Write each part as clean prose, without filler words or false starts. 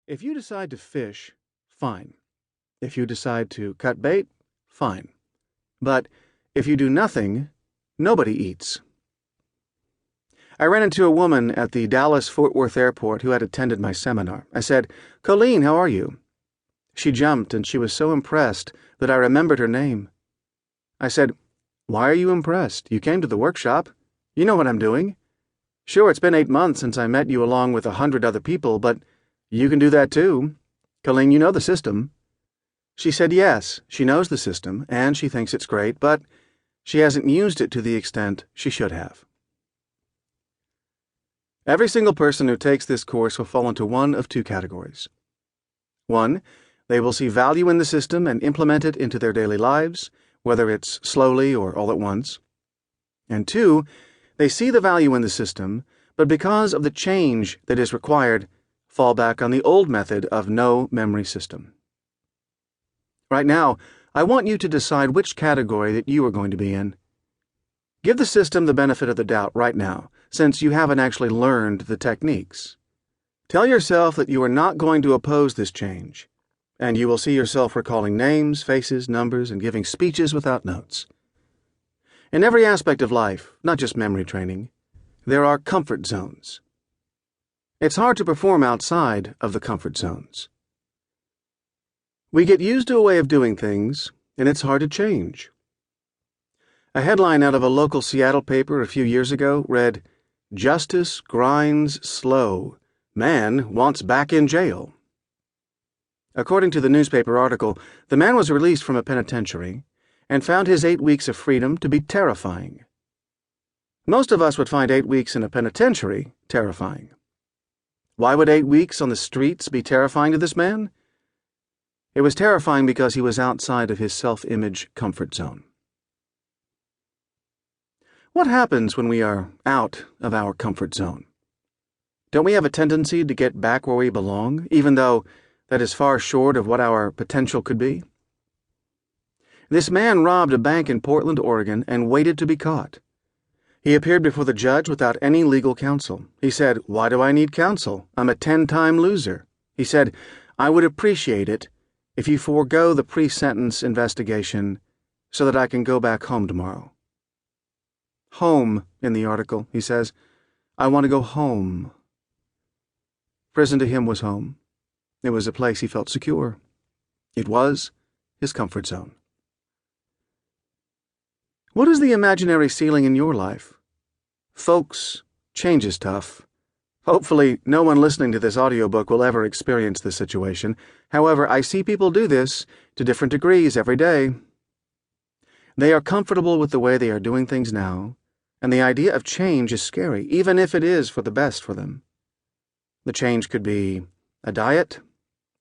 If you decide to fish, fine. If you decide to cut bait, fine. But if you do nothing, nobody eats. I ran into a woman at the Dallas-Fort Worth airport who had attended my seminar. I said, "Colleen, how are you?" She jumped, and she was so impressed that I remembered her name. I said, "Why are you impressed? You came to the workshop. You know what I'm doing. Sure, it's been 8 months since I met you along with 100 other people, but you can do that too. Colleen, you know the system." She said yes, she knows the system, and she thinks it's great, but she hasn't used it to the extent she should have. Every single person who takes this course will fall into one of two categories. 1, they will see value in the system and implement it into their daily lives, whether it's slowly or all at once. And 2, they see the value in the system, but because of the change that is required, fall back on the old method of no memory system. Right now, I want you to decide which category that you are going to be in. Give the system the benefit of the doubt right now, since you haven't actually learned the techniques. Tell yourself that you are not going to oppose this change, and you will see yourself recalling names, faces, numbers, and giving speeches without notes. In every aspect of life, not just memory training, there are comfort zones. It's hard to perform outside of the comfort zones. We get used to a way of doing things, and it's hard to change. A headline out of a local Seattle paper a few years ago read, "Justice grinds slow. Man wants back in jail." According to the newspaper article, the man was released from a penitentiary and found his 8 weeks of freedom to be terrifying. Most of us would find 8 weeks in a penitentiary terrifying. Why would 8 weeks on the streets be terrifying to this man? It was terrifying because he was outside of his self-image comfort zone. What happens when we are out of our comfort zone? Don't we have a tendency to get back where we belong, even though that is far short of what our potential could be? This man robbed a bank in Portland, Oregon, and waited to be caught. He appeared before the judge without any legal counsel. He said, "Why do I need counsel? I'm a 10-time loser." He said, "I would appreciate it if you forego the pre-sentence investigation so that I can go back home tomorrow." Home, in the article, he says, "I want to go home." Prison to him was home. It was a place he felt secure. It was his comfort zone. What is the imaginary ceiling in your life? Folks, change is tough. Hopefully, no one listening to this audiobook will ever experience this situation. However, I see people do this to different degrees every day. They are comfortable with the way they are doing things now, and the idea of change is scary, even if it is for the best for them. The change could be a diet,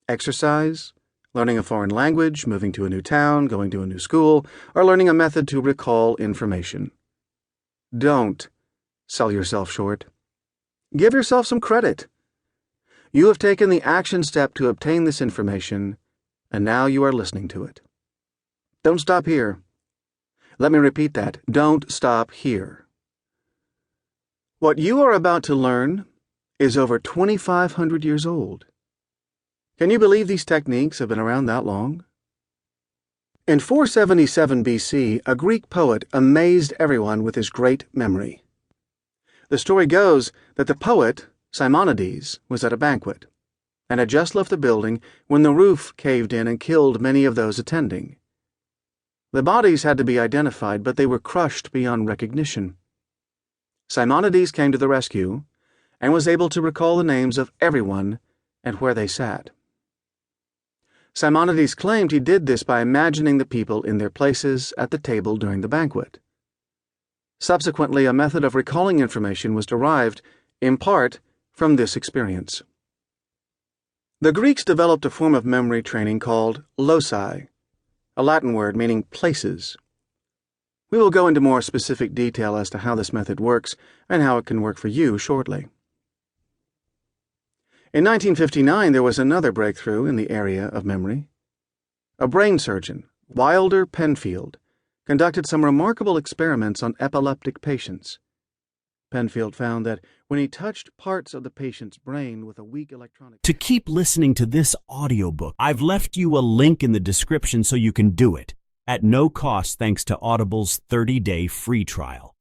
exercise, learning a foreign language, moving to a new town, going to a new school, or learning a method to recall information. Don't sell yourself short. Give yourself some credit. You have taken the action step to obtain this information, and now you are listening to it. Don't stop here. Let me repeat that. Don't stop here. What you are about to learn is over 2,500 years old. Can you believe these techniques have been around that long? In 477 BC, a Greek poet amazed everyone with his great memory. The story goes that the poet, Simonides, was at a banquet and had just left the building when the roof caved in and killed many of those attending. The bodies had to be identified, but they were crushed beyond recognition. Simonides came to the rescue and was able to recall the names of everyone and where they sat. Simonides claimed he did this by imagining the people in their places at the table during the banquet. Subsequently, a method of recalling information was derived, in part, from this experience. The Greeks developed a form of memory training called loci, a Latin word meaning places. We will go into more specific detail as to how this method works and how it can work for you shortly. In 1959, there was another breakthrough in the area of memory. A brain surgeon, Wilder Penfield, conducted some remarkable experiments on epileptic patients. Penfield found that when he touched parts of the patient's brain with a weak electronic... To keep listening to this audiobook, I've left you a link in the description so you can do it, at no cost thanks to Audible's 30-day free trial.